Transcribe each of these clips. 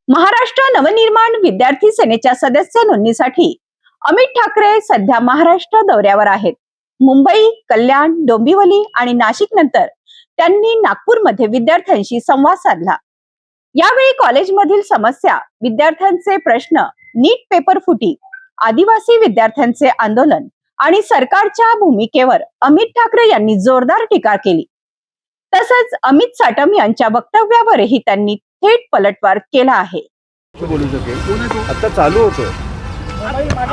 महाराष्ट्र नवनिर्माण विद्यार्थी सेनेच्या सदस्य नोंदणीसाठी अमित ठाकरे सध्या महाराष्ट्र दौऱ्यावर आहेत। मुंबई, कल्याण, डोंबिवली आणि नाशिक नंतर त्यांनी नागपूरमध्ये विद्यार्थ्यांशी संवाद साधला। यावेळी कॉलेजमधील समस्या, विद्यार्थ्यांचे प्रश्न, नीट पेपर फुटी, आदिवासी विद्यार्थ्यांचे आंदोलन आणि सरकारच्या भूमिकेवर अमित ठाकरे यांनी जोरदार टीका केली। तसंच अमित साटम यांच्या वक्तव्यावरही त्यांनी थेट पलटवार केला आहे। बोलू शकेल आता चालू होतं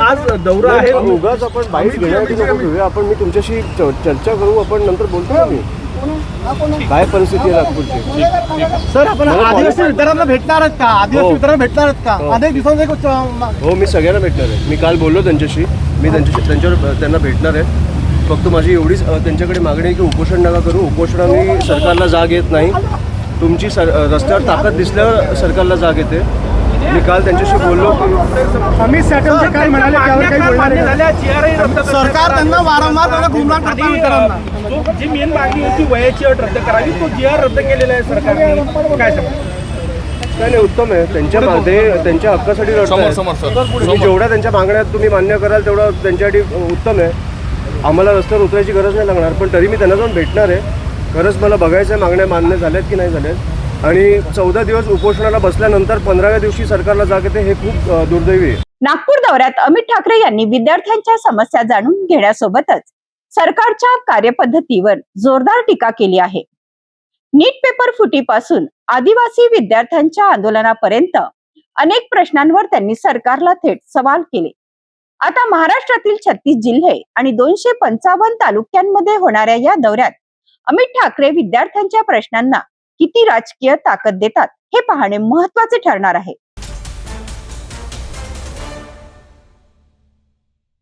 आज दौरा आहे। उगाच आपण बाईट घेण्यासाठी नको घेऊया, आपण मी तुमच्याशी चर्चा करू, आपण नंतर बोलतो ना मी काय परिस्थिती आहे नागपूरची। सर आपण आदिवासी विद्यार्थ्यांना भेटणार आहात का? आदिवासी विद्यार्थ्यांना भेटणार आहात का? अनेक दिवसांचे हो, मी सगळ्यांना भेटणार आहे। मी काल बोललो त्यांच्याशी, मी त्यांना भेटणार आहे। फक्त माझी एवढीच त्यांच्याकडे मागणी आहे की उपोषण नका करू। उपोषणाने सरकारला जाग येत नाही, तुमची रस्त्यावर ताकद दिसल्यावर सरकारला जाग येते। मी काल त्यांच्याशी बोललो की अमित साटम काय म्हणाले, त्यावर काही बोलणार आहे? सरकार त्यांना वारंवार त्यांना गुमराह करताना मित्रांना जी मेन मागणी होती वयाची अट रद्द करावी, तो जीआर रद्द केलेला आहे सरकारने, काय सांगा? नाही, उत्तम आहे। त्यांच्या हक्कासाठी लढताय। जेवढ्या त्यांच्या मागण्या तुम्ही मान्य कराल तेवढं त्यांच्यासाठी उत्तम आहे। आम्हाला रस्त्यावर उतरायची गरज नाही लागणार, पण तरी मी त्यांना जाऊन भेटणार आहे। खरंच मला बघायचं आहे मागण्या मान्य झाल्यात की नाही झाल्यात, आणि 14 दिवस उपोषणाला बसल्यानंतर 15व्या दिवशी सरकारला जाग येते, हे खूप दुर्दैवी आहे। नागपूर दौऱ्यात अमित ठाकरे यांनी विद्यार्थ्यांच्या समस्या जाणून घेण्यासोबतच सरकारच्या कार्यपद्धतीवर जोरदार टीका केली आहे। नीट पेपर फुटीपासून आदिवासी विद्यार्थ्यांच्या आंदोलनापर्यंत अनेक प्रश्नांवर त्यांनी सरकारला थेट सवाल केले। आता महाराष्ट्रातील 36 जिल्हे आणि 255 तालुक्यांमध्ये होणाऱ्या या दौऱ्यात अमित ठाकरे विद्यार्थ्यांच्या प्रश्नांना किती राजकीय ताकद देतात हे पाहणे महत्त्वाचे ठरणार आहे।